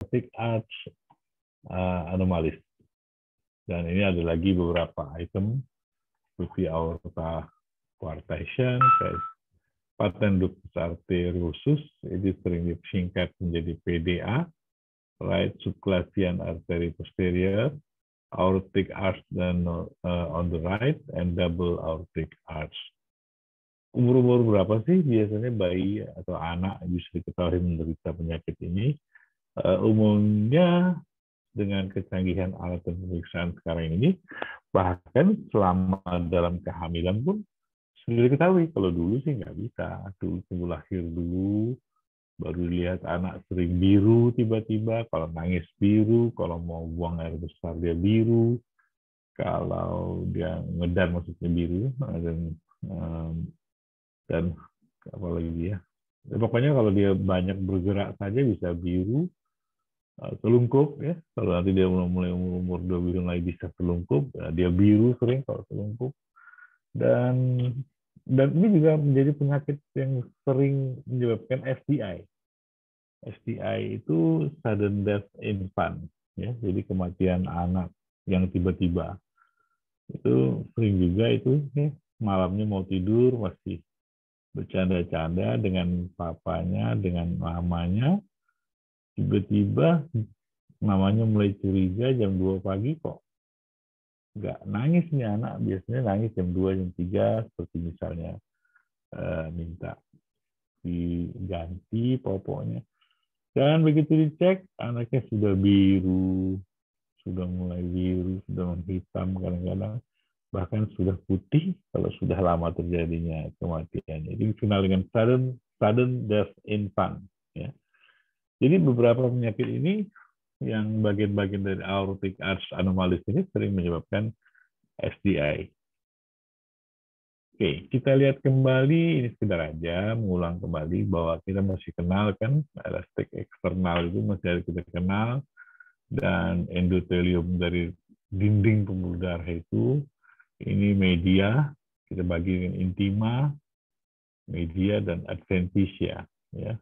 aortic arch anomalies. Dan ini ada lagi beberapa item seperti aorta coarctation, patent ductus arteriosus, itu sering disingkat menjadi PDA, right subclavian artery posterior, aortic arch dan on the right, and double aortic arch. Umur berapa sih biasanya bayi atau anak bisa diketahui menderita penyakit ini? Umumnya dengan kecanggihan alat dan pemeriksaan sekarang ini, bahkan selama dalam kehamilan pun sudah diketahui. Kalau dulu sih nggak bisa. Dulu tunggu lahir dulu, baru lihat anak sering biru tiba-tiba, kalau nangis biru, kalau mau buang air besar dia biru, kalau dia ngedar maksudnya biru, dan apa lagi ya. Pokoknya kalau dia banyak bergerak saja bisa biru, telungkup ya. Kalau nanti dia mulai umur 2 bulan lagi bisa telungkup, dia biru sering kalau telungkup. Dan ini juga menjadi penyakit yang sering menyebabkan STI. STI itu sudden death infant, ya. Jadi kematian anak yang tiba-tiba. Itu sering juga itu ya, malamnya mau tidur masih bercanda-canda dengan papanya, dengan mamanya. Tiba-tiba mamanya mulai curiga jam 2 pagi kok nggak nangis nih anak, biasanya nangis jam 2, jam 3, seperti misalnya minta diganti popoknya. Dan begitu dicek, anaknya sudah biru, sudah mulai biru, sudah menghitam kadang-kadang, bahkan sudah putih kalau sudah lama terjadinya kematian. Ini dikenal dengan sudden death infant. Ya. Jadi beberapa penyakit ini yang bagian-bagian dari aortic arch anomalies ini sering menyebabkan SDI. Oke, kita lihat kembali, ini sekedar aja mengulang kembali bahwa kita masih kenal kan elastik eksternal itu masih harus kita kenal, dan endotelium dari dinding pembuluh darah itu ini media, kita bagi dengan intima, media, dan adventitia. Ya.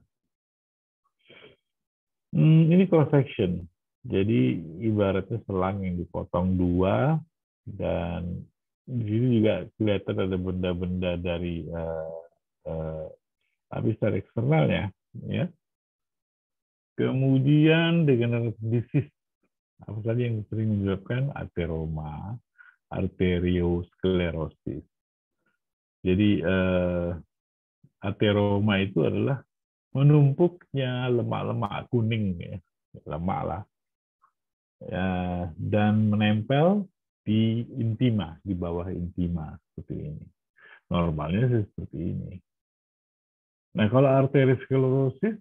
Ini cross section. Jadi ibaratnya selang yang dipotong dua, dan di sini juga kelihatan ada benda-benda dari lapisan eksternalnya. Ya. Kemudian degenerative disease, apa tadi yang sering menyebabkan ateroma, arteriosklerosis. Jadi ateroma itu adalah menumpuknya lemak-lemak kuning, ya, lemak lah, ya, dan menempel di intima, di bawah intima seperti ini. Normalnya seperti ini. Nah, kalau arteriosklerosis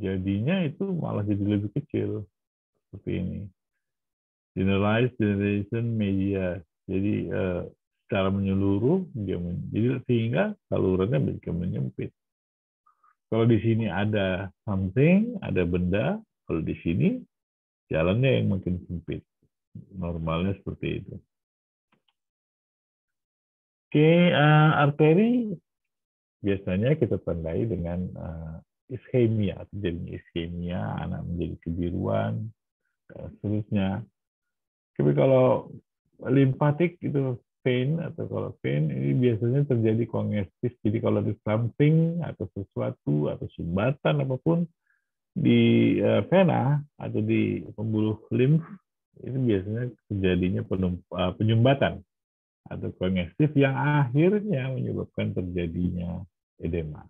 jadinya itu malah jadi lebih kecil seperti ini. Generalized degeneration media. Jadi secara menyeluruh jadi sehingga salurannya bisa menyempit. Kalau di sini ada something, ada benda, kalau di sini jalannya yang makin sempit. Normalnya seperti itu. Oke, arteri biasanya kita tandai dengan iskemia, terjadinya iskemia, anak menjadi kebiruan, seterusnya. Tapi kalau limpatik itu vein, atau kalau vein ini biasanya terjadi kongestif. Jadi kalau ada something atau sesuatu atau sumbatan apapun di vena atau di pembuluh limf, itu biasanya terjadinya penyumbatan atau kongestif yang akhirnya menyebabkan terjadinya edema.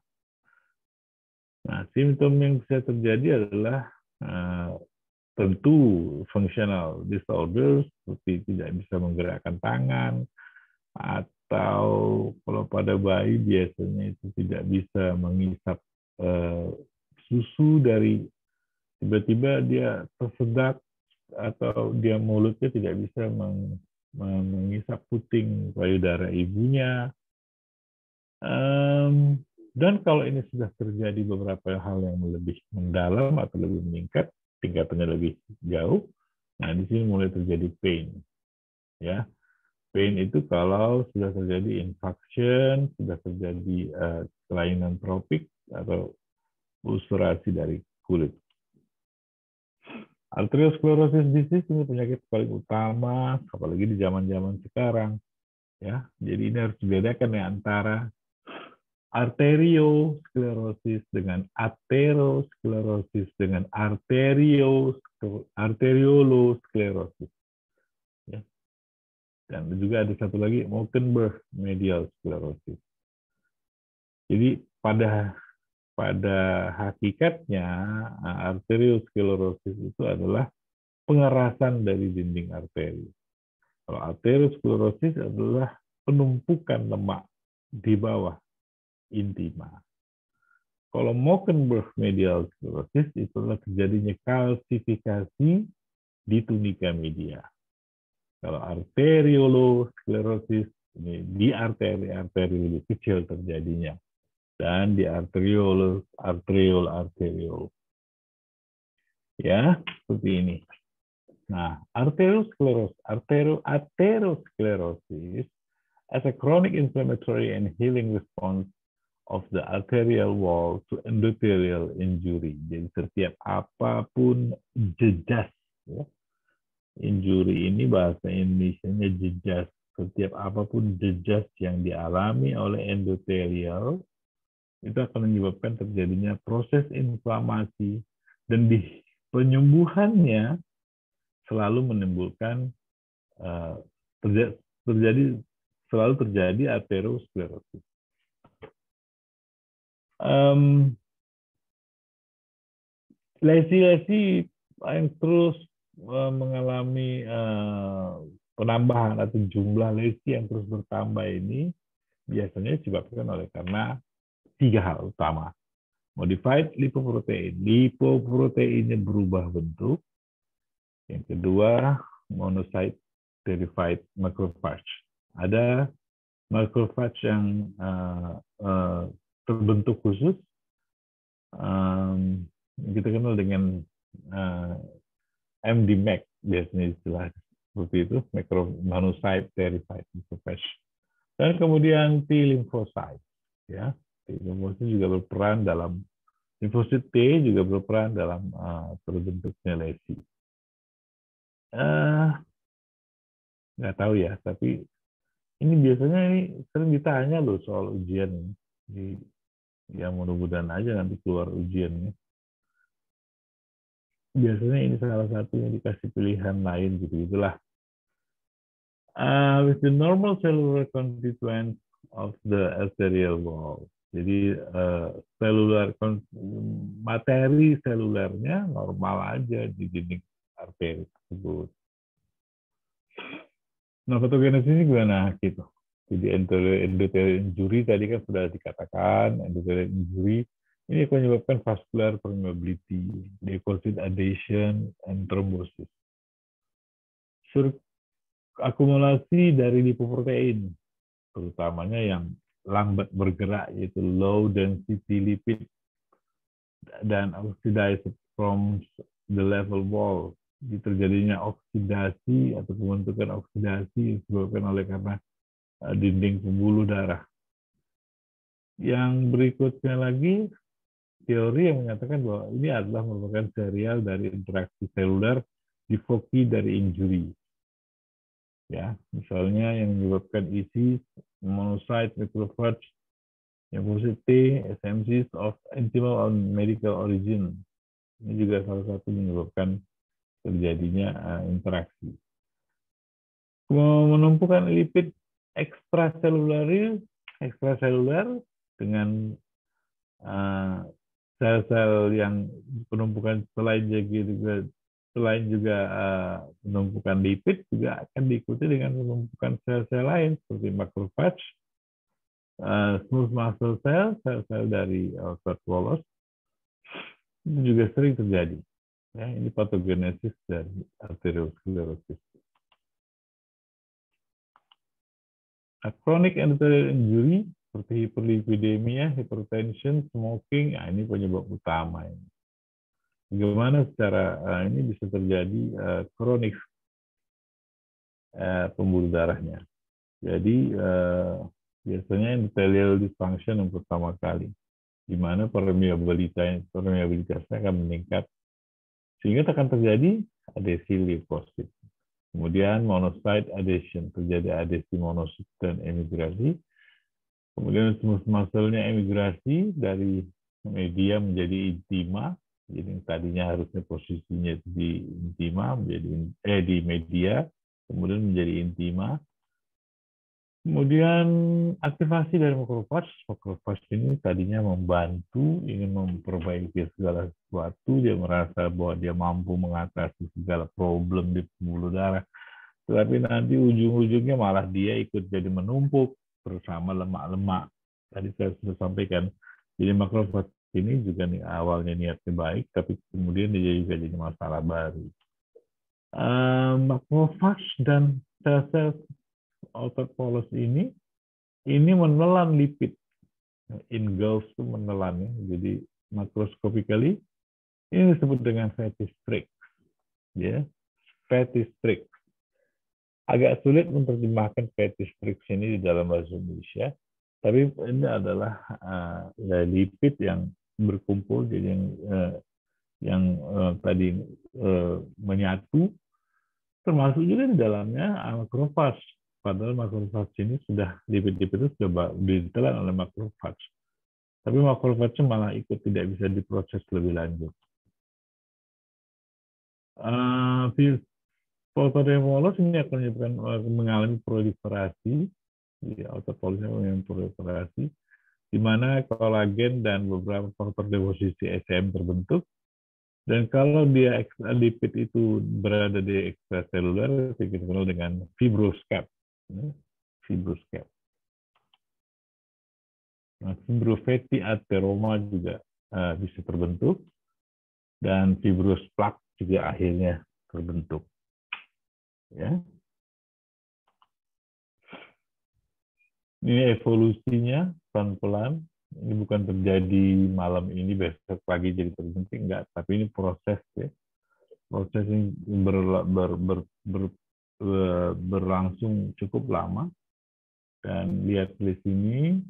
Nah, simptom yang bisa terjadi adalah tentu functional disorders, seperti tidak bisa menggerakkan tangan, atau kalau pada bayi biasanya itu tidak bisa mengisap susu dari tiba-tiba dia tersedak, atau dia mulutnya tidak bisa mengisap puting payudara ibunya. Dan kalau ini sudah terjadi beberapa hal yang lebih mendalam atau lebih meningkat, tingkatannya lebih jauh, nah di sini mulai terjadi pain. Ya, pain itu kalau sudah terjadi infarction, sudah terjadi kelainan tropik atau ulcerasi dari kulit. Arteriosklerosis disease ini penyakit paling utama, apalagi di zaman-zaman sekarang. Ya, jadi ini harus dibedakan ya antara arteriosklerosis dengan aterosklerosis dengan arteriolosklerosis. Ya. Dan juga ada satu lagi Mockenberg medial sclerosis. Jadi pada hakikatnya arteriosklerosis itu adalah pengerasan dari dinding arteri. Kalau aterosklerosis adalah penumpukan lemak di bawah intima. Kalau Mockenberg medial sclerosis itu adalah terjadinya kalsifikasi di tunika media. Kalau arteriolosklerosis ini di arteri lebih kecil terjadinya dan di arteriol. Ya, seperti ini. Nah, atherosclerosis as a chronic inflammatory and healing response of the arterial wall to endothelial injury. Jadi setiap apapun jejas, ya. Injury ini bahasa Indonesianya jejas. Setiap apapun jejas yang dialami oleh endotelial itu akan menyebabkan terjadinya proses inflamasi dan di penyembuhannya selalu menimbulkan selalu terjadi aterosklerosis. Lesi-lesi yang terus mengalami penambahan atau jumlah lesi yang terus bertambah ini biasanya disebabkan oleh karena 3 hal utama. Modified lipoprotein. Lipoproteinnya berubah bentuk. Yang kedua, monocyte derived macrophage. Ada macrophage yang terbentuk khusus, kita kenal dengan MDMAC, biasanya istilah seperti itu, monocyte derived macrophage. Dan kemudian T lymphocyte, ya. T lymphocyte juga berperan dalam limfosit T juga berperan dalam terbentuknya lesi. Nggak tahu ya, tapi ini biasanya sering ditanya loh soal ujian. Ya mudah-mudahan aja nanti keluar ujiannya. Biasanya ini salah satu yang dikasih pilihan lain gitu itulah. With the normal cellular constituent of the arterial wall. Jadi materi selulernya normal aja di dinding arteri tersebut. Nah, patogenesis ini gimana gitu? Jadi endothelial injury tadi kan sudah dikatakan, endothelial injury ini menyebabkan vascular permeability, leukocyte adhesion, and thrombosis. Akumulasi dari lipoprotein, terutamanya yang lambat bergerak, yaitu low density lipid, dan oxidized from the level wall. Terjadinya oksidasi atau pembentukan oksidasi disebabkan oleh karena dinding pembuluh darah. Yang berikutnya lagi, teori yang menyatakan bahwa ini adalah merupakan serial dari interaksi seluler di foci dari injury. Ya, misalnya yang menyebabkan isi monocyte macrophage, yang T, SMCs of intimal or medical origin. Ini juga salah satu menyebabkan terjadinya interaksi. Menumpukan lipid ekstraseluler dengan sel-sel yang penumpukan selain juga penumpukan lipid juga akan diikuti dengan penumpukan sel-sel lain seperti macrophage, smooth muscle cell, sel-sel dari fat Wallace itu juga sering terjadi. Ya, ini patogenesis dari arteriosklerosis. Chronic endothelial injury seperti hiperlipidemia, hypertension, smoking, ini penyebab utama ini. Bagaimana secara ini bisa terjadi kronik pembuluh darahnya. Jadi biasanya endothelial dysfunction yang pertama kali, di mana permeabilitasnya akan meningkat Sehingga akan terjadi adesi leukosit. Kemudian monocyte adhesion, terjadi adesi monosit dan emigrasi. Kemudian smooth muscle-nya emigrasi dari media menjadi intima. Jadi tadinya harusnya posisinya di intima menjadi di media, kemudian menjadi intima. Kemudian aktivasi dari makrofage. Makrofage ini tadinya membantu, ingin memperbaiki segala sesuatu. Dia merasa bahwa dia mampu mengatasi segala problem di pembuluh darah. Tetapi nanti ujung-ujungnya malah dia ikut jadi menumpuk bersama lemak-lemak. Tadi saya sudah sampaikan. Jadi makrofage ini juga nih awalnya niatnya baik, tapi kemudian dia juga jadi masalah baru. Makrofage dan sel-sel outer polos ini menelan lipid. Engulf itu menelan, jadi macroscopically ini disebut dengan fatty streaks, ya, fatty streaks. Agak sulit menerjemahkan fatty streaks ini di dalam bahasa Indonesia, tapi ini adalah lipid yang berkumpul, jadi yang tadi menyatu, termasuk juga di dalamnya makrofage. Padahal makrofage ini lipid-lipid itu sudah ditelan oleh makrofage. Tapi makrofage malah ikut tidak bisa diproses lebih lanjut. Photoremolos ini akan menyebabkan mengalami proliferasi, outer polosnya mengalami proliferasi, di mana kolagen dan beberapa faktor deposisi SM terbentuk. Dan kalau dia lipid itu berada di ekstraseluler, kita kenal dengan fibroscape. Fibroscape. Nah, fibrofatty atheroma juga bisa terbentuk, dan fibrosplak juga akhirnya terbentuk. Ya. Ini evolusinya pelan-pelan. Ini bukan terjadi malam ini, besok pagi jadi terbentuk, enggak. Tapi ini proses, ya. Proses ini berlangsung cukup lama. Dan lihat di sini,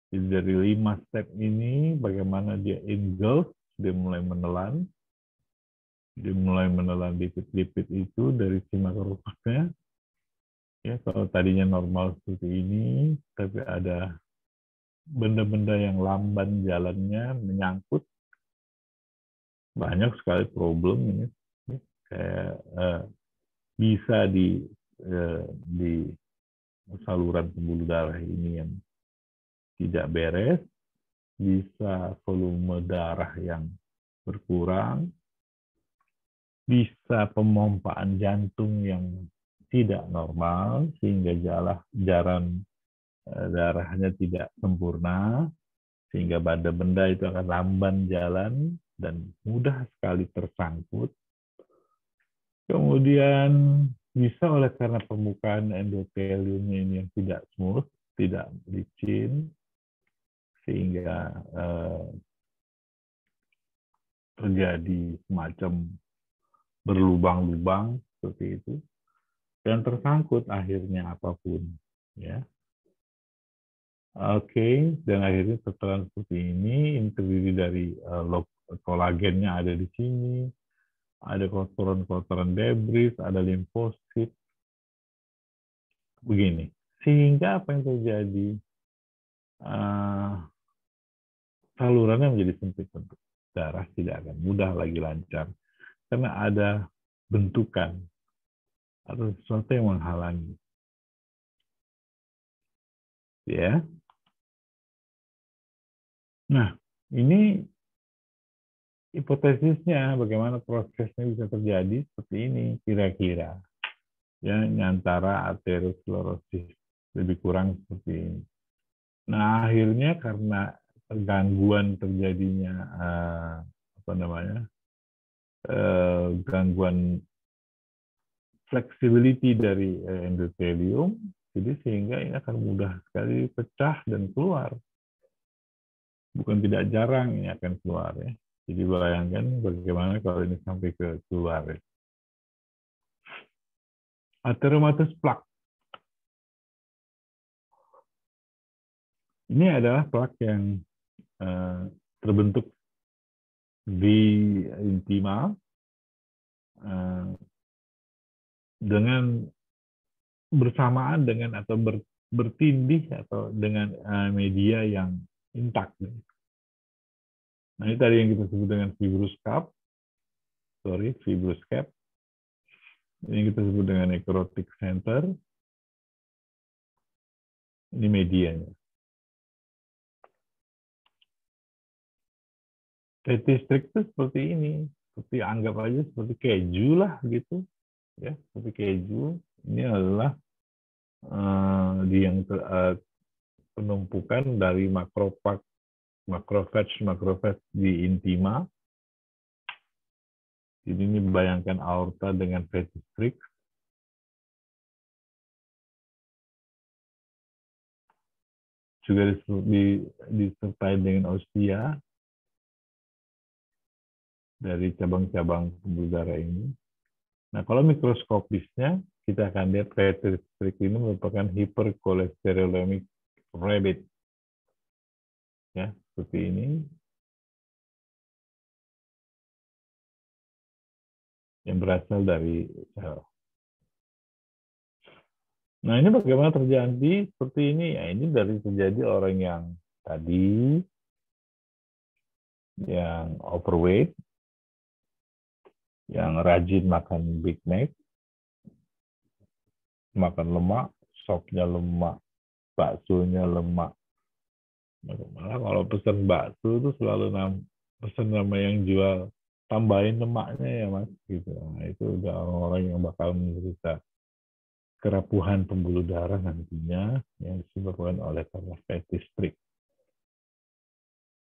dari 5 step ini, bagaimana dia engulf, dia mulai menelan. Dia mulai menelan lipid-lipid itu dari si makrofagnya. Ya, kalau tadinya normal seperti ini, tapi ada benda-benda yang lamban jalannya menyangkut, banyak sekali problem ini. Kayak bisa di saluran pembuluh darah ini yang tidak beres, bisa volume darah yang berkurang, bisa pemompaan jantung yang tidak normal sehingga jalan darahnya tidak sempurna, sehingga benda-benda itu akan lamban jalan dan mudah sekali tersangkut. Kemudian bisa oleh karena permukaan endoteliumnya ini yang tidak smooth, tidak licin, sehingga terjadi semacam berlubang-lubang seperti itu, dan tersangkut akhirnya apapun, ya. Oke, dan akhirnya setelah seperti ini terdiri dari kolagennya ada di sini, ada kotoran-kotoran debris, ada limfosit, begini. Sehingga apa yang terjadi? Salurannya menjadi sempit, darah tidak akan mudah lagi lancar karena ada bentukan atau sesuatu yang menghalangi. Ya. Nah, ini hipotesisnya bagaimana prosesnya bisa terjadi seperti ini kira-kira. Ya, antara aterosklerosis lebih kurang seperti ini. Nah, akhirnya karena gangguan terjadinya gangguan flexibility dari endotelium, jadi sehingga ini akan mudah sekali pecah dan keluar. Bukan tidak jarang ini akan keluar, ya. Jadi bayangkan bagaimana kalau ini sampai ke keluar. Ya. Atheromatous plaque. Ini adalah plak yang terbentuk di intima dengan bersamaan dengan atau bertindih atau dengan media yang intak. Nah, ini tadi yang kita sebut dengan fibrous cap. Ini kita sebut dengan necrotic center. Ini medianya. Fatty streak itu seperti ini. Seperti anggap aja seperti keju lah gitu. Ya, seperti keju. Ini adalah penumpukan dari makrofage di intima. Jadi ini bayangkan aorta dengan fatty streak. Juga disertai dengan ostia dari cabang-cabang pembuluh darah ini. Nah, kalau mikroskopisnya, kita akan lihat fatty streak ini merupakan hypercholesterolemic rabbit. Ya, seperti ini. Yang berasal dari sel. Nah, ini bagaimana terjadi seperti ini? Ya, ini dari terjadi orang yang tadi yang overweight, yang rajin makan Big Mac, makan lemak, sopnya lemak, baksonya lemak. Malah kalau pesan bakso itu selalu pesan nama yang jual tambahin lemaknya ya Mas gitu. Nah, itu udah orang-orang yang bakal menderita kerapuhan pembuluh darah nantinya yang disebabkan oleh karena fatty streak.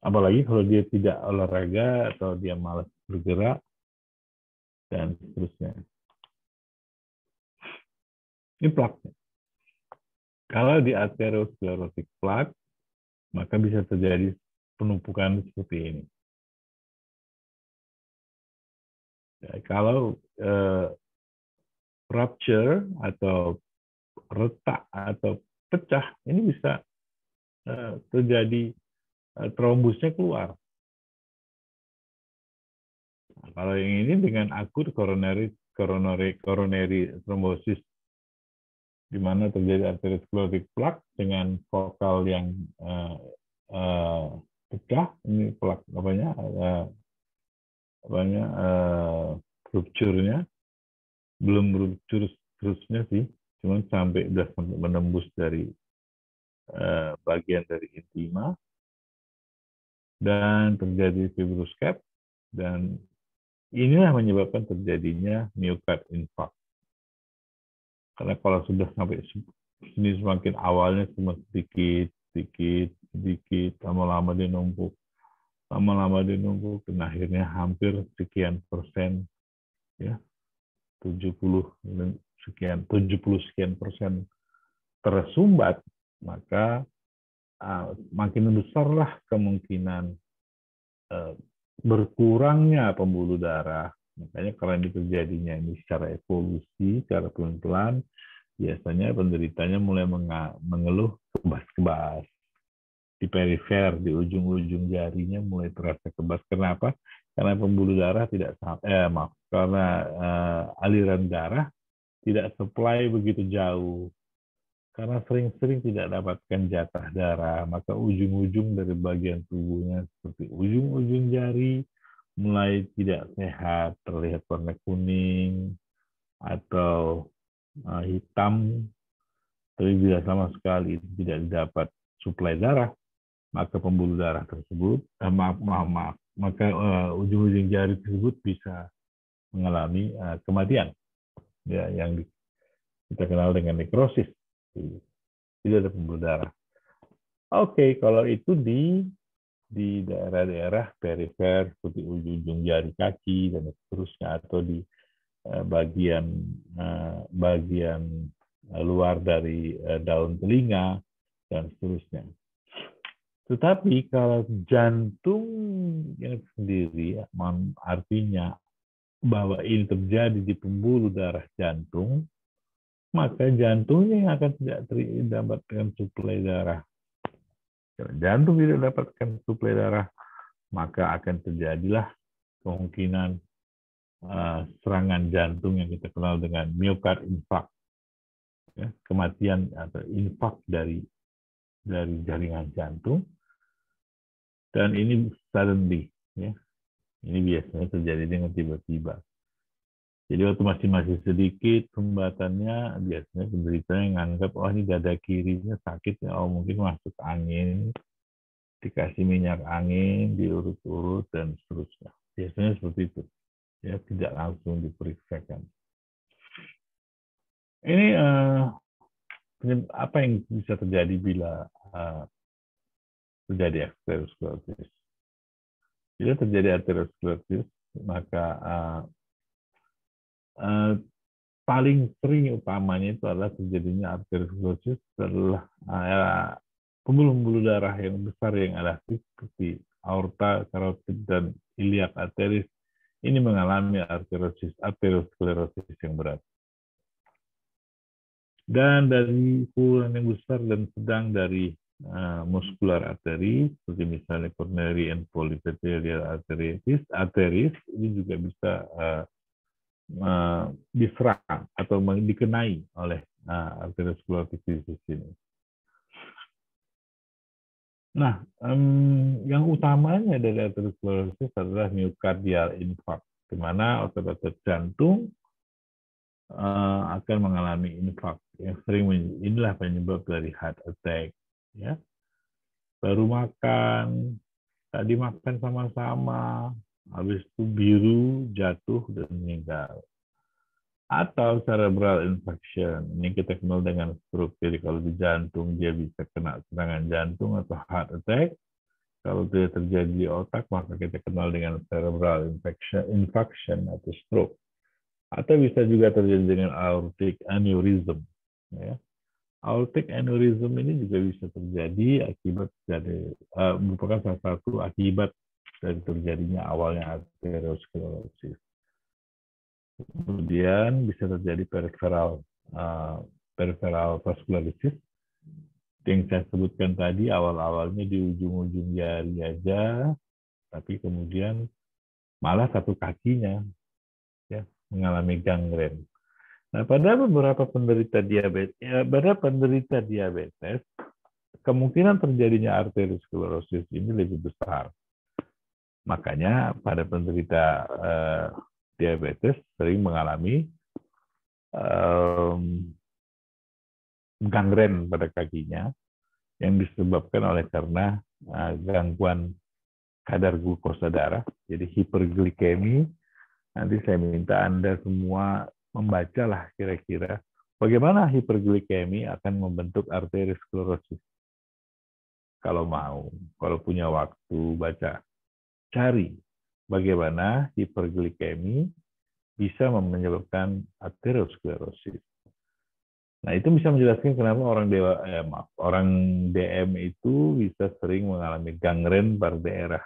Apalagi kalau dia tidak olahraga atau dia malas bergerak dan seterusnya. Ini plaknya. Kalau di atherosclerotic plaque, maka bisa terjadi penumpukan seperti ini. Ya, kalau rupture atau retak atau pecah, ini bisa terjadi trombusnya keluar. Nah, kalau yang ini dengan akut coronary thrombosis, di mana terjadi atherosclerotic plaque dengan vokal yang pecah, ini plak rupturnya belum ruptur terusnya sih, cuma sampai udah menembus dari bagian dari intima dan terjadi fibrous cap, dan inilah menyebabkan terjadinya myocard infarct. Karena kalau sudah sampai sini semakin awalnya cuma sedikit, lama-lama dia numpuk, dan akhirnya hampir sekian persen, ya 70 sekian persen tersumbat, maka makin besarlah kemungkinan berkurangnya pembuluh darah. Makanya karena ini terjadinya ini secara evolusi, secara pelan-pelan, biasanya penderitanya mulai mengeluh kebas-kebas. Di perifer, di ujung-ujung jarinya mulai terasa kebas. Kenapa? Karena pembuluh darah karena aliran darah tidak supply begitu jauh. Karena sering-sering tidak dapatkan jatah darah, maka ujung-ujung dari bagian tubuhnya seperti ujung-ujung jari mulai tidak sehat, terlihat warna kuning atau hitam, tapi bila sama sekali tidak didapat suplai darah, maka pembuluh darah tersebut, maka ujung-ujung jari tersebut bisa mengalami kematian, ya, yang kita kenal dengan nekrosis. Tidak ada pembuluh darah. Oke, kalau itu di daerah-daerah perifer seperti ujung jari kaki dan seterusnya, atau di bagian luar dari daun telinga dan seterusnya. Tetapi kalau jantung yang sendiri, artinya bahwa ini terjadi di pembuluh darah jantung, maka jantungnya yang akan tidak mendapatkan suplai darah. Kalau jantung tidak mendapatkan suplai darah, maka akan terjadilah kemungkinan serangan jantung yang kita kenal dengan myocard infarct, ya, kematian atau infark dari jaringan jantung, dan ini suddenly, ya, ini biasanya terjadi dengan tiba-tiba. Jadi waktu masih sedikit sumbatannya, biasanya penderitanya menganggap, oh ini dada kirinya sakit, ya, oh mungkin masuk angin, dikasih minyak angin, diurut-urut, dan seterusnya. Biasanya seperti itu. Ya, tidak langsung diperiksakan. Ini apa yang bisa terjadi bila terjadi arteriosklerosis? Bila terjadi arteriosklerosis, maka paling sering utamanya itu adalah terjadinya arteriosklerosis setelah pembuluh-pembuluh darah yang besar yang elastik seperti aorta, karotid, dan iliac arteris ini mengalami arteriosklerosis yang berat. Dan dari ukuran yang besar dan sedang dari muskular arteri, seperti misalnya coronary and polyarterial arteries, ini juga bisa diserang atau dikenai oleh arteriosklerosis ini. Nah, yang utamanya dari arteriosklerosis adalah myocardial infarct, di mana otot-otot jantung akan mengalami infark. Yang sering inilah penyebab dari heart attack. Ya, baru makan, tadi makan sama-sama, habis itu biru, jatuh dan meninggal. Atau cerebral infarction, ini kita kenal dengan stroke. Jadi kalau di jantung dia bisa kena serangan jantung atau heart attack. Kalau dia terjadi di otak, maka kita kenal dengan cerebral infarction atau stroke. Atau bisa juga terjadi dengan aortic aneurysm. Ya. Aortic aneurysm ini juga bisa terjadi akibat dari merupakan salah satu akibat dari terjadinya awalnya arteriosklerosis. Kemudian bisa terjadi peripheral vascularitis yang saya sebutkan tadi, awal-awalnya di ujung-ujung jari aja, tapi kemudian malah satu kakinya ya mengalami gangren. Nah, pada beberapa penderita diabetes, kemungkinan terjadinya arteriosklerosis ini lebih besar. Makanya pada penderita diabetes sering mengalami gangren pada kakinya yang disebabkan oleh karena gangguan kadar glukosa darah, jadi hiperglikemi. Nanti saya minta Anda semua membacalah kira-kira bagaimana hiperglikemi akan membentuk arteriosklerosis. Kalau mau, kalau punya waktu, baca. Cari bagaimana hiperglikemi bisa menyebabkan arteriosklerosis. Nah, itu bisa menjelaskan kenapa orang DM itu bisa sering mengalami gangren pada daerah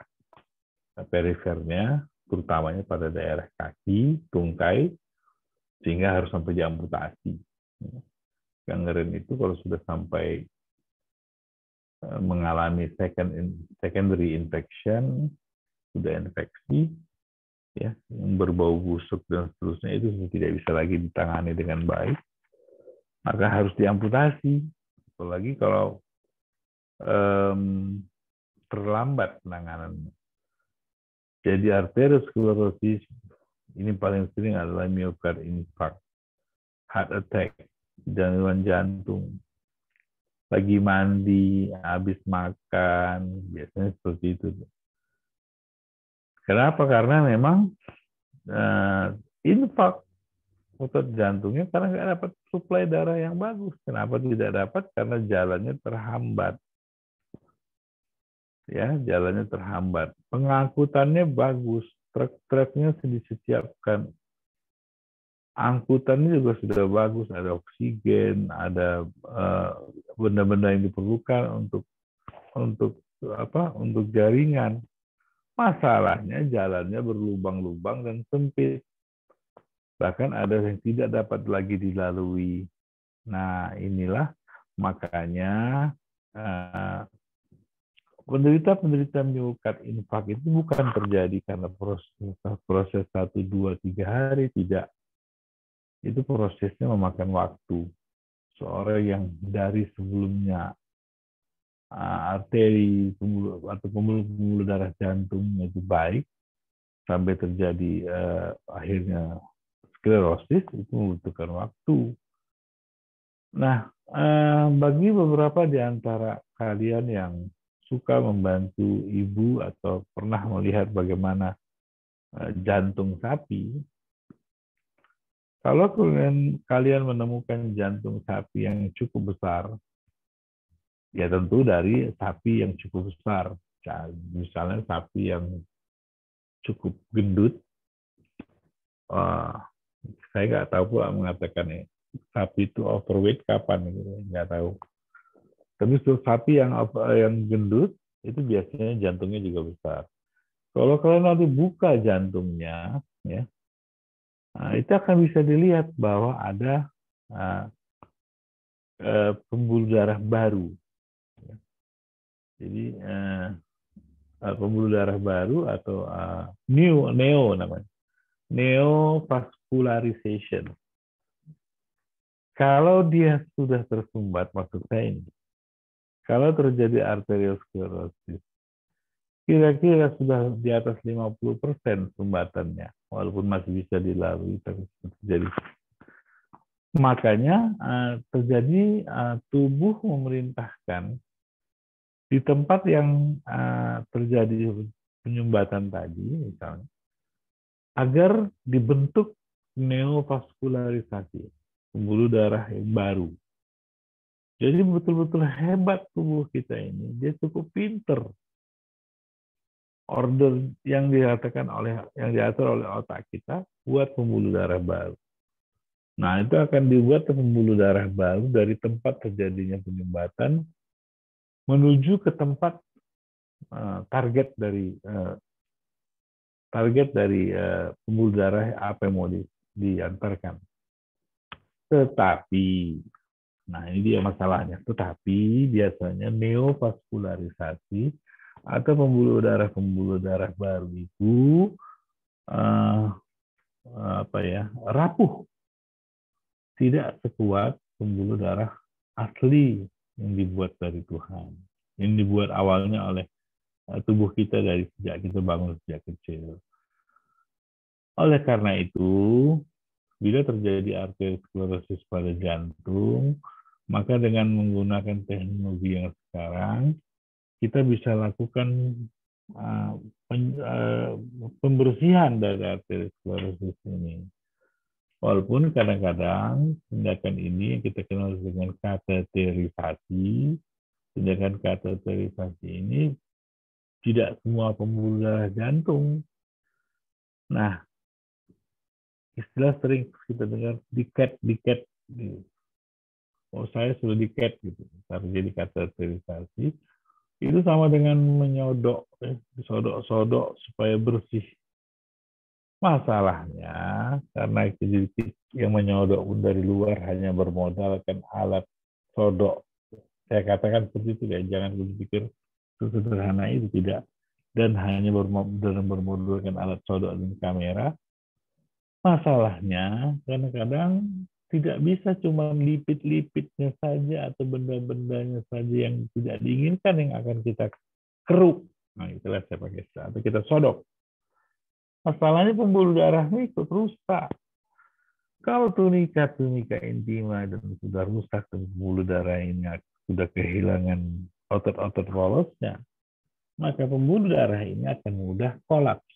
perifernya, terutamanya pada daerah kaki, tungkai, sehingga harus sampai diamputasi. Gangren itu kalau sudah sampai mengalami secondary infection, sudah infeksi, ya, yang berbau busuk dan seterusnya, itu tidak bisa lagi ditangani dengan baik, maka harus diamputasi. Apalagi kalau terlambat penanganannya. Jadi arteriosklerosis ini paling sering adalah myocard infarct, heart attack, gangguan jantung, lagi mandi, habis makan, biasanya seperti itu. Kenapa? Karena memang infark otot jantungnya karena nggak dapat suplai darah yang bagus. Kenapa tidak dapat? Karena jalannya terhambat. Ya, jalannya terhambat. Pengangkutannya bagus, truk-truknya sudah disiapkan. Angkutannya juga sudah bagus, ada oksigen, ada benda-benda yang diperlukan untuk jaringan. Masalahnya jalannya berlubang-lubang dan sempit. Bahkan ada yang tidak dapat lagi dilalui. Nah, inilah makanya penderita miokard infark itu bukan terjadi karena proses 1, 2, 3 hari, tidak. Itu prosesnya memakan waktu. Seorang yang dari sebelumnya arteri atau pembuluh darah jantungnya itu baik, sampai terjadi akhirnya sklerosis, itu membutuhkan waktu. Nah, bagi beberapa di antara kalian yang suka membantu ibu atau pernah melihat bagaimana jantung sapi, kalau kalian menemukan jantung sapi yang cukup besar, ya tentu dari sapi yang cukup besar. Misalnya sapi yang cukup gendut, saya nggak tahu pula mengatakan sapi itu overweight kapan, gitu, nggak tahu. Tapi sapi yang gendut itu biasanya jantungnya juga besar. Kalau kalian nanti buka jantungnya, ya, itu akan bisa dilihat bahwa ada pembuluh darah baru. Jadi pembuluh darah baru atau neo namanya, neovascularization. Kalau dia sudah tersumbat, maksud saya ini, kalau terjadi arteriosklerosis, kira-kira sudah di atas 50% sumbatannya, walaupun masih bisa dilalui, tapi terjadi. Makanya terjadi tubuh memerintahkan di tempat yang terjadi penyumbatan tadi, misalnya, agar dibentuk neovaskularisasi, pembuluh darah yang baru. Jadi betul-betul hebat tubuh kita ini, dia cukup pinter. Order yang diatur oleh otak kita buat pembuluh darah baru. Nah, itu akan dibuat pembuluh darah baru dari tempat terjadinya penyumbatan menuju ke tempat target dari pembuluh darah apa yang mau diantarkan. Tetapi, nah ini dia masalahnya. Tetapi biasanya neovaskularisasi atau pembuluh darah baru itu rapuh, tidak sekuat pembuluh darah asli yang dibuat dari Tuhan, yang dibuat awalnya oleh tubuh kita dari sejak kita bangun sejak kecil. Oleh karena itu, bila terjadi arteriosklerosis pada jantung, maka dengan menggunakan teknologi yang sekarang, kita bisa lakukan pembersihan dari arteriosklerosis ini. Walaupun kadang-kadang tindakan ini yang kita kenal dengan kateterisasi, tindakan kateterisasi ini tidak semua pembuluh darah jantung. Nah, istilah sering kita dengar diket. Oh, saya sudah diket gitu. Terjadi kateterisasi. Itu sama dengan menyodok, sodok supaya bersih. Masalahnya, karena yang menyodok pun dari luar hanya bermodalkan alat sodok. Saya katakan seperti itu ya, jangan berpikir sesederhana itu, tidak. Dan hanya bermodalkan alat sodok dan kamera. Masalahnya, kadang-kadang tidak bisa cuma lipit-lipitnya saja atau benda-bendanya saja yang tidak diinginkan yang akan kita keruk. Nah, itulah saya pakai atau kita sodok. Masalahnya pembuluh darahnya ikut rusak. Kalau tunika intima dan sudah rusak dan pembuluh darah ini sudah kehilangan otot-otot polosnya, maka pembuluh darah ini akan mudah kolaps.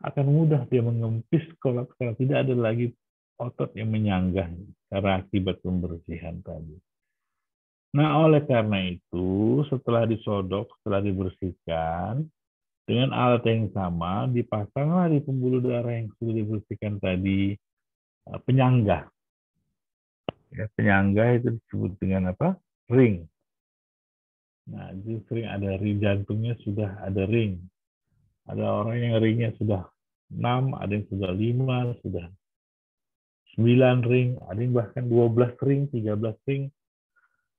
Akan mudah dia mengempis kolaps karena tidak ada lagi otot yang menyanggah karena akibat pembersihan tadi. Nah, oleh karena itu, setelah disodok, setelah dibersihkan, dengan alat yang sama, dipasanglah di pembuluh darah yang sudah dibersihkan tadi penyangga. Ya, penyangga itu disebut dengan apa? Ring. Nah, itu sering ada ring, jantungnya sudah ada ring. Ada orang yang ringnya sudah 6, ada yang sudah 5, sudah 9 ring, ada yang bahkan 12 ring, 13 ring.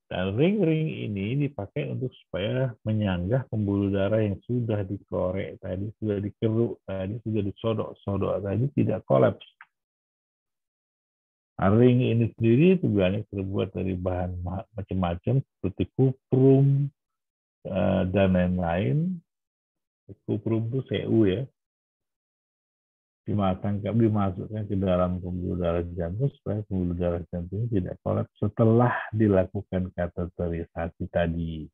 Dan ring-ring ini dipakai untuk supaya menyanggah pembuluh darah yang sudah dikorek tadi, sudah dikeruk tadi, sudah disodok-sodok tadi tidak kolaps. Nah, ring ini sendiri tujuannya terbuat dari bahan macam-macam seperti kuprum dan lain-lain. Kuprum itu Cu ya, dimasukkan ke dalam pembuluh darah jantung supaya pembuluh darah jantung tidak kolaps setelah dilakukan kateterisasi tadi.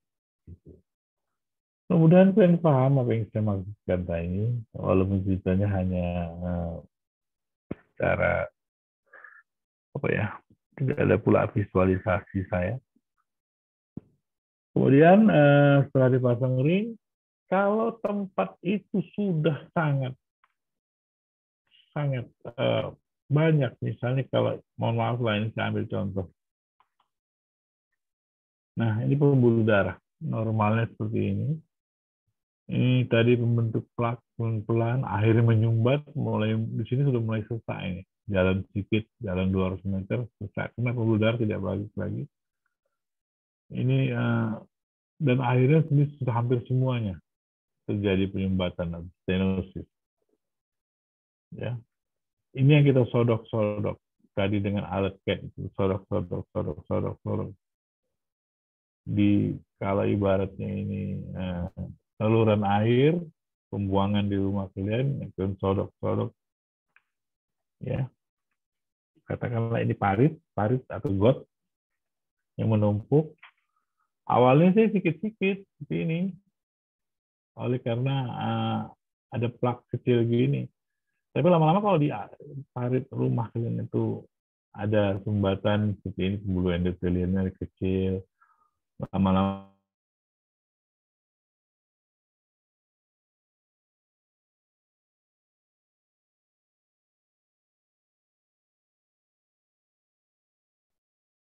Mudah-mudahan kalian paham apa yang saya maksudkan tadi, walaupun ceritanya hanya cara apa ya, tidak ada pula visualisasi saya. Kemudian setelah dipasang ring, kalau tempat itu sudah sangat banyak, misalnya kalau mohon maaf lah ini saya ambil contoh. Nah ini pembuluh darah normalnya seperti ini. Ini tadi membentuk plak pelan-pelan, akhirnya menyumbat, mulai di sini sudah mulai sesak ini. Jalan sedikit, jalan 200 meter, sesak. Karena pembuluh darah tidak bagus lagi. Ini dan akhirnya ini sudah hampir semuanya terjadi penyumbatan atau stenosis. Ya, ini yang kita sodok-sodok tadi dengan alat CAT itu sodok. Di kalau ibaratnya ini saluran air, pembuangan di rumah kalian, itu sodok-sodok, ya. Katakanlah ini parit atau got yang menumpuk. Awalnya sih sedikit-sedikit seperti ini, oleh karena ada plak kecil gini. Tapi lama-lama kalau di parit rumah kalian itu ada sumbatan seperti ini, pembuluh endoteliumnya kecil, lama-lama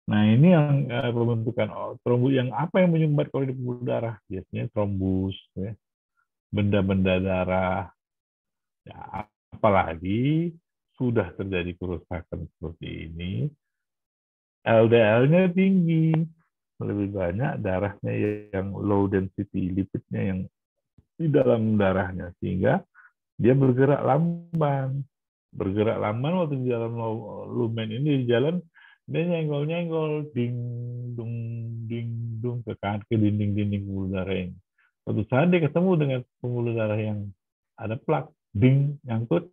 nah ini yang pembentukan trombus yang apa yang menyumbat kalau di pembuluh darah biasanya trombus ya, benda-benda darah ya, apalagi sudah terjadi kerusakan seperti ini LDL-nya tinggi lebih banyak darahnya yang low density lipidnya yang di dalam darahnya sehingga dia bergerak lamban waktu di dalam lumen ini di jalan dia nyenggol ding dung ke dinding pembuluh darah ini. Suatu saat dia ketemu dengan pembuluh darah yang ada plak, ding nyangkut,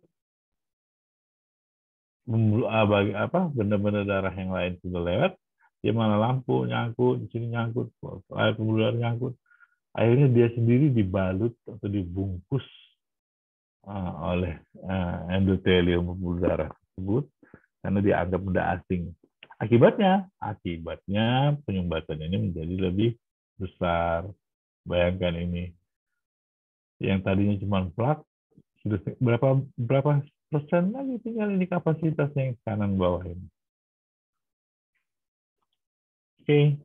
benda-benda darah yang lain sudah lewat, dia malah lampu nyangkut, di sini nyangkut, air pembuluh darah nyangkut. Akhirnya dia sendiri dibalut atau dibungkus oleh endotelium pembuluh darah tersebut karena dianggap benda asing. Akibatnya penyumbatan ini menjadi lebih besar. Bayangkan ini, yang tadinya cuma plak, sudah berapa persen lagi tinggal ini kapasitasnya yang kanan bawah ini. Oke,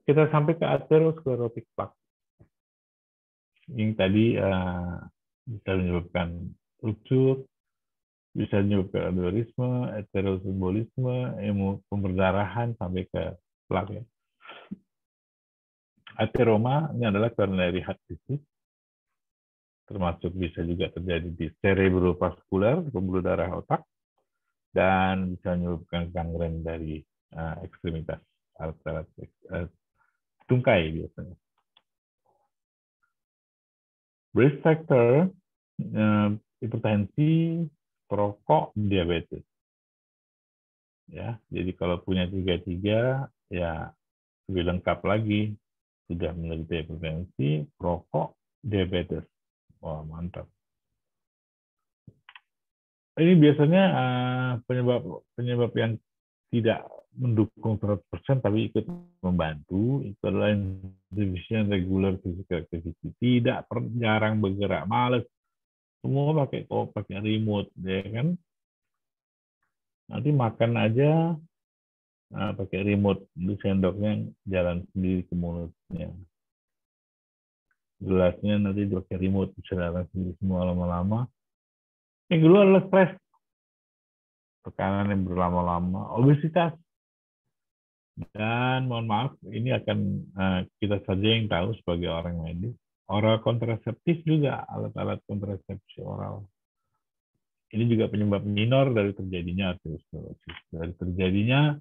kita sampai ke aterosklerotik plak. Yang tadi bisa menyebabkan ruptur, bisa menyebabkan aneurisme, aterosembolisme, pemberdarahan sampai ke plak. Ya. Ateroma ini adalah coronary heart disease, termasuk bisa juga terjadi di cerebrovascular, pembuluh darah otak, dan bisa menyebabkan gangren dari ekstremitas tungkai biasanya. Risk factor, hipertensi, perokok, diabetes. Ya, jadi kalau punya tiga, ya lebih lengkap lagi. Sudah menderita hipertensi, perokok, diabetes. Wah, mantap. Ini biasanya penyebab yang tidak mendukung 100% tapi ikut membantu itu adalah insufficient regular physical activity. Tidak jarang bergerak, males. Semua pakai remote, ya kan? Nanti makan aja pakai remote, sendoknya jalan sendiri ke mulutnya. Gelasnya nanti pakai remote, bisa jalan sendiri semua lama-lama. Yang kedua adalah stres, tekanan yang berlama-lama, obesitas. Dan mohon maaf, ini akan kita saja yang tahu sebagai orang medis. Oral kontraseptif juga, alat-alat kontrasepsi oral. Ini juga penyebab minor dari terjadinya aterosklerosis, dari terjadinya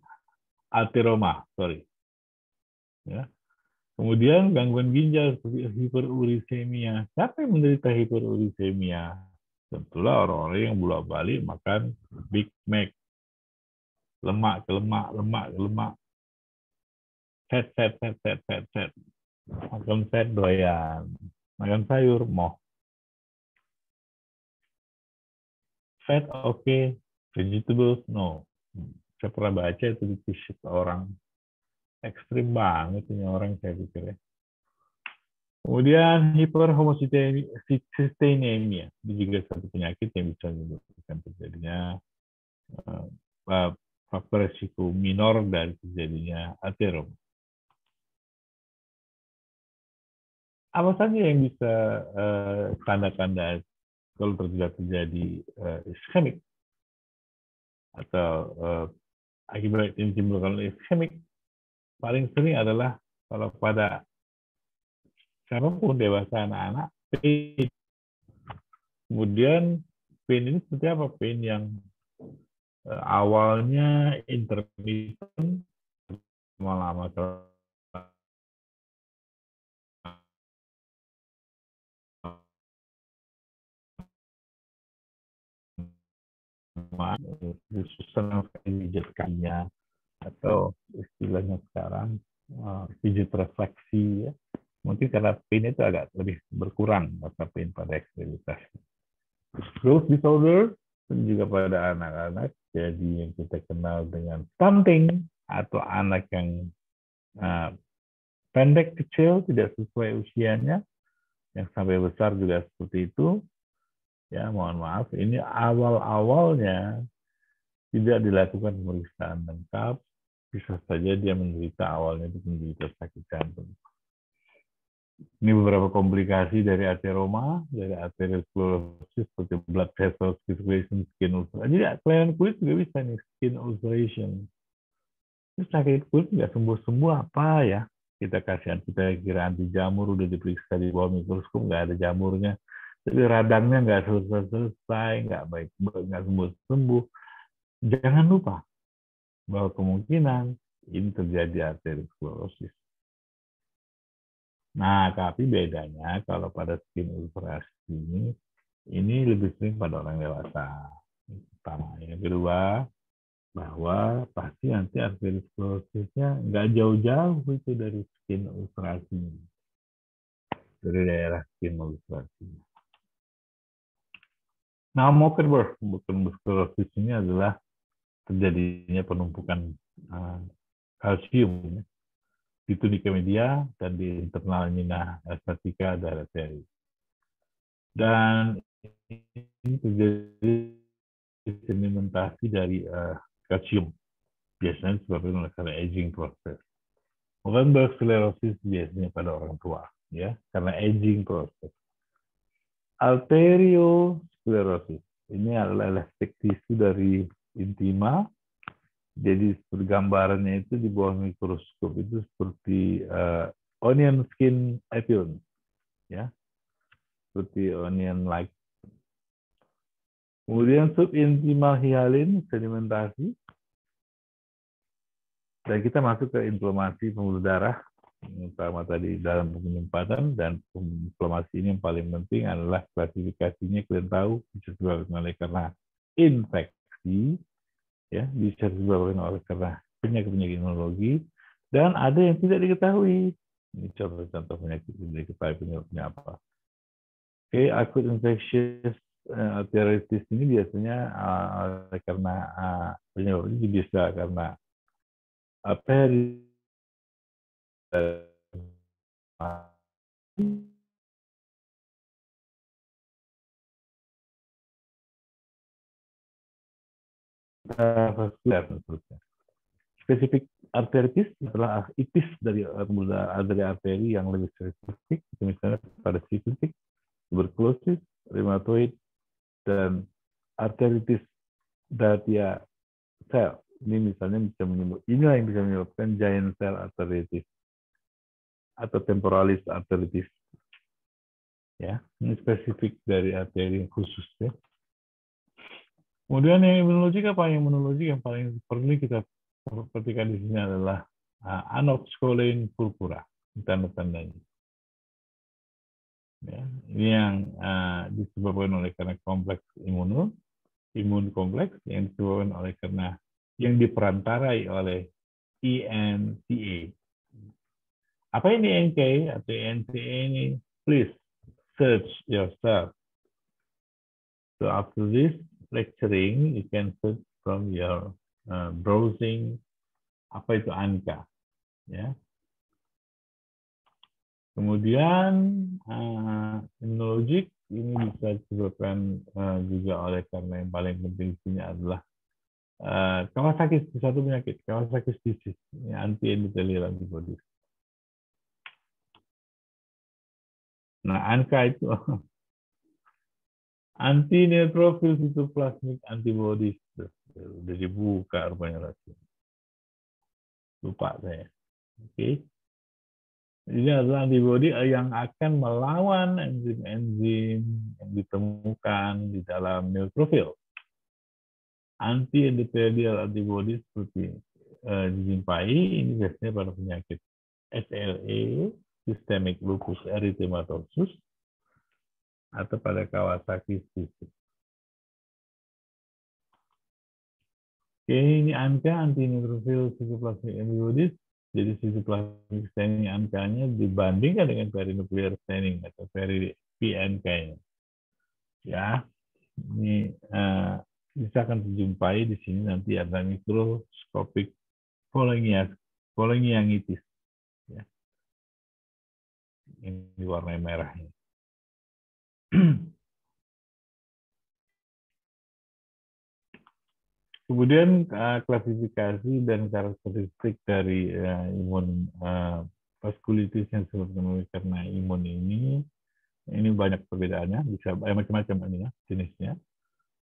ateroma, sorry. Ya. Kemudian gangguan ginjal seperti hiperurisemia. Siapa yang menderita hiperurisemia? Tentulah orang-orang yang bolak-balik makan Big Mac, lemak ke lemak, lemak ke lemak, fat, fat, fat, fat, fat, fat. Makan fat doyan, makan sayur moh. Fat oke, okay. Vegetables no. Saya pernah baca itu di t-shirt orang. Ekstrim banget ini orang, saya pikir ya. Kemudian hiperhomocysteinemia. Ini juga satu penyakit yang bisa menyebabkan terjadinya faktor resiko minor dari terjadinya ateroma. Apa saja yang bisa tanda-tanda kalau terjadi iskemik atau akibat ini timbulkan iskemik? Paling sering adalah kalau pada siapapun, dewasa, anak-anak, pain. Kemudian pain ini seperti apa? Pain yang awalnya intermittent, lama-lama susah pijat kakinya, atau istilahnya sekarang pijat refleksi ya. Mungkin karena pain itu agak lebih berkurang masa pain pada ekstremitas. Growth disorder juga pada anak-anak, jadi yang kita kenal dengan stunting atau anak yang pendek kecil tidak sesuai usianya, yang sampai besar juga seperti itu. Ya, mohon maaf, ini awal-awalnya tidak dilakukan pemeriksaan lengkap, bisa saja dia menderita awalnya itu menderita sakit jantung. Ini beberapa komplikasi dari ateroma, dari atherosclerosis seperti blood vessel circulation, skin ulcer. Jadi kelainan kulit juga bisa nih, skin ulceration. Terus sakit kulit nggak sembuh-sembuh apa ya? Kita kasihan, kita kira anti jamur, udah diperiksa di bawah mikroskop nggak ada jamurnya. Tapi radangnya nggak selesai, nggak baik, nggak sembuh-sembuh. Jangan lupa bahwa kemungkinan ini terjadi atherosclerosis. Nah, tapi bedanya kalau pada skin ulcerasi ini lebih sering pada orang dewasa. Pertama. Yang kedua, bahwa pasti nanti atherosclerosisnya nggak jauh-jauh itu dari skin ulcerasi, dari daerah skin ulcerasi. Nah, Mockernberg sclerosis ini adalah terjadinya penumpukan kalsium di tunika media dan di internal mina hepatica dan arteri. Dan ini terjadi sedimentasi dari kalsium, biasanya disebabkan oleh aging proses. Mockernberg sclerosis biasanya pada orang tua, ya, karena aging proses. Arteriosclerosis ini adalah elastik tisu dari intima. Jadi gambarannya itu di bawah mikroskop itu seperti onion skin appearance, ya, seperti onion like. Kemudian subintimal hialin sedimentasi, dan kita masuk ke inflamasi pembuluh darah. Yang pertama tadi dalam penyempatan, dan inflamasi ini yang paling penting adalah klasifikasinya kalian tahu bisa disebabkan karena infeksi, ya, bisa disebabkan oleh karena penyakit-penyakit imunologi, dan ada yang tidak diketahui. Ini contoh-contoh penyakit tidak diketahui penyebabnya apa. Oke, acute infectious arteritis ini biasanya karena penyebabnya bisa karena arteri vaskuler dan seterusnya. Spesifik arteritis adalah itis dari arteri yang lebih spesifik, misalnya pada sifilis, tuberkulosis, rheumatoid, dan arteritis Datia cell. Ini misalnya bisa inilah yang bisa menyebabkan giant cell arteritis atau temporalis arteritis. Ya, ini spesifik dari arteri khusus ya. Kemudian yang imunologik apa? Yang imunologik yang paling perlu kita perhatikan di sini adalah anoxcoline purpura, tanda-tandanya. Ya, ini yang disebabkan oleh karena kompleks imun kompleks yang disebabkan oleh karena yang diperantarai oleh INCA. Apa ini NK atau NCA ini? Please search yourself. So after this lecturing, you can search from your browsing apa itu ANCA. Ya. Kemudian imunologik ini bisa disebabkan juga oleh karena yang paling penting di sini adalah Kawasaki, satu penyakit Kawasaki disease, anti endothelial antibodies. Nah, ANCA itu anti neutrophil cytoplasmic antibodies. Udah dibuka rupanya lagi. Lupa saya. Oke. Ini adalah antibodi yang akan melawan enzim-enzim yang ditemukan di dalam neutrofil. Anti-endothelial antibody seperti dijumpai ini biasanya pada penyakit SLE, systemic lupus erythematosus, atau pada Kawasaki disease. Oke, ini angka anti-neutrophil cytoplasmic antibodies. Jadi cytoplasmic staining angkanya dibandingkan dengan perinuclear staining atau PNK-nya. Ya, ini bisa akan dijumpai di sini nanti ada mikroskopik polyangiitis. Ya. Ini warna merahnya. Kemudian klasifikasi dan karakteristik dari imun vaskulitis yang disebabkan karena imun ini banyak perbedaannya, bisa macam-macam ini ya jenisnya.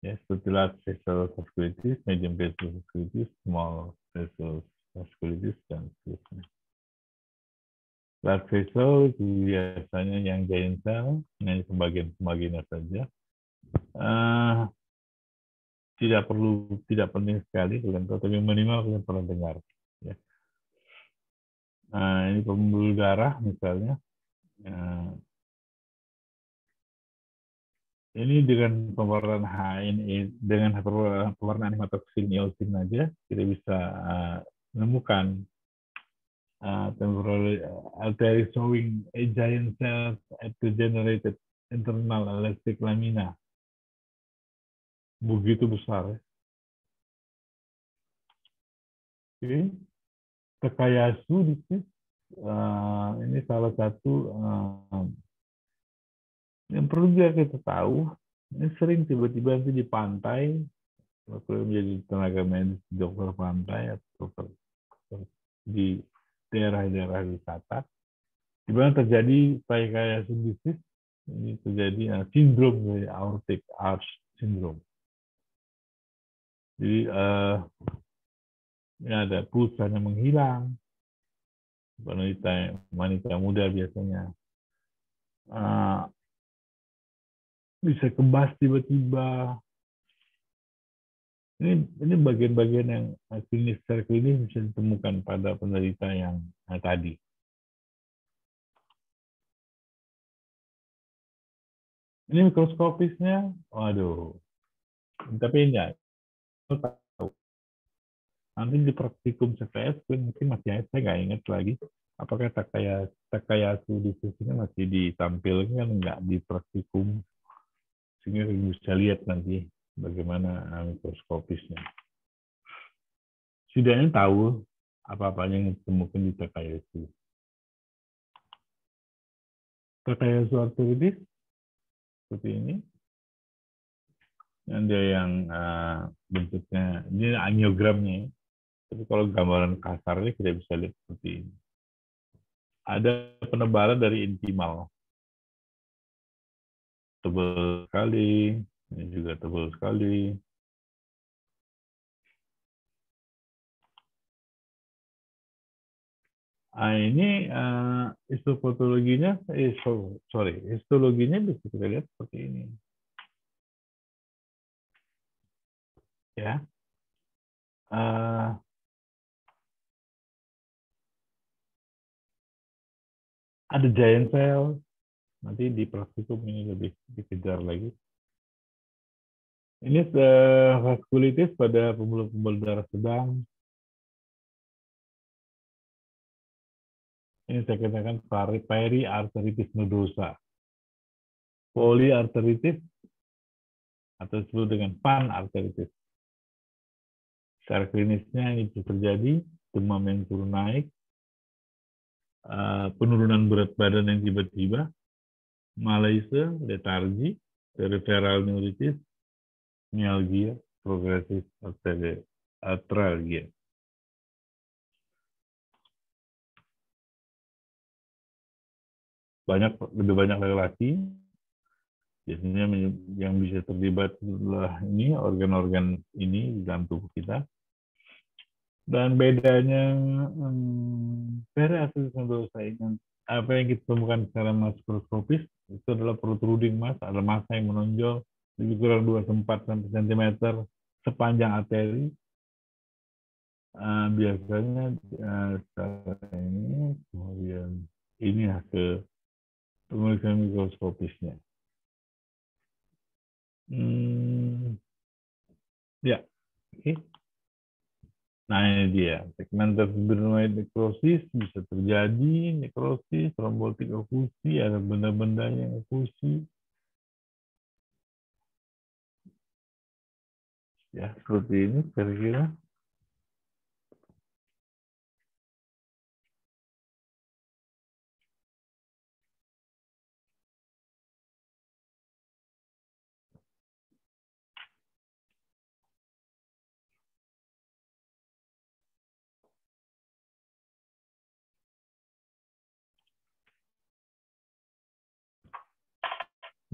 Ya, seperti large vessel vasculitis, medium vessel vasculitis, small vessel vasculitis, dan seterusnya. Large vessel biasanya yang giant cell, hanya sebagian-sebagiannya saja. Tidak penting sekali, tapi minimal kalian pernah dengar. Ya. Ini pembuluh darah misalnya. Ini dengan pewarnaan HNE, dengan pewarnaan hematoksin eosin aja, kita bisa menemukan temporary artery showing a giant cells generated internal elastic lamina. Begitu besar. Oke. Takayasu disease, ini salah satu yang perlu juga kita tahu, ini sering tiba-tiba nanti di pantai, waktu menjadi tenaga medis, dokter pantai atau di daerah-daerah wisata, di mana terjadi Takayasu disease, ini terjadi sindrom dari aortic arch syndrome. Jadi ini ada pulsanya menghilang, wanita muda biasanya bisa kebas tiba-tiba. Ini bagian-bagian yang klinis secara klinis bisa ditemukan pada penderita yang tadi. Ini mikroskopisnya, waduh. Tapi enggak, tahu. Nanti di praktikum CPS mungkin masih saya nggak ingat lagi. Apakah Takayasu di sini masih ditampilkan nggak di praktikum, sehingga bisa lihat nanti bagaimana mikroskopisnya. Setidaknya tahu apa-apa yang ditemukan di Takayasu. Takayasu arteritis seperti ini. Ada yang bentuknya, ini angiogramnya. Tapi kalau gambaran kasarnya kita bisa lihat seperti ini. Ada penebalan dari intimal. Tebal sekali, ini juga tebal sekali. Ini histopatologinya, histologinya bisa kita lihat seperti ini. Ya, ada giant cell. Nanti di praktikum ini lebih dikejar lagi. Ini vaskulitis pada pembuluh-pembuluh darah sedang. Ini saya katakan periarteritis nodosa. Poliarteritis atau disebut dengan panarteritis. Secara klinisnya ini bisa terjadi demam yang turun naik, penurunan berat badan yang tiba-tiba, malaise, letargi, peripheral neuritis, mialgia, progresif arthralgia. Lebih banyak laki-laki, biasanya yang bisa terlibat adalah ini organ-organ ini di dalam tubuh kita. Dan bedanya periarteritis nodosa ini, apa yang kita temukan secara makroskopis itu adalah protruding mass, ada massa yang menonjol lebih kurang 2,4 cm sepanjang arteri. Biasanya secara ini, kemudian ini hasil pemeriksaan mikroskopisnya. Ya, oke. Nah ini dia, segmented fibrinoid necrosis bisa terjadi, nekrosis, trombotik ofusi, ada benda-benda yang ofusi. Ya, seperti ini kira-kira.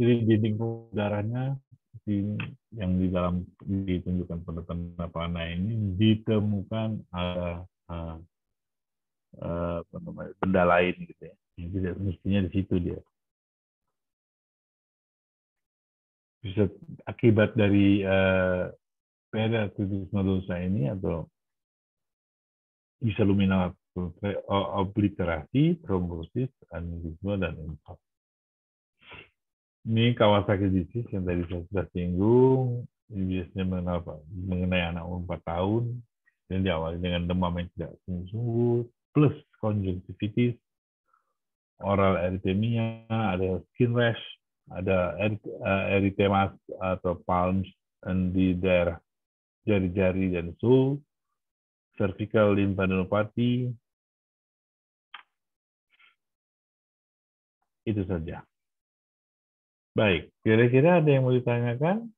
Jadi dinding darahnya yang di dalam ditunjukkan pada tanda panah ini ditemukan ada benda lain gitu ya. Jadi mestinya di situ dia. Bisa akibat dari periarteritis nodosa ini atau bisa luminal obliterasi, trombosis, aneurisma, dan infark. Ini Kawasaki disease yang tadi saya sudah singgung. Ini biasanya mengenai anak umur 4 tahun. Dan diawali dengan demam yang tidak sungguh-sungguh, plus konjungtivitis, oral erythemia, ada skin rash, ada erythemas atau palms di daerah jari-jari dan sole, cervical lymphadenopathy. Itu saja. Baik, kira-kira ada yang mau ditanyakan?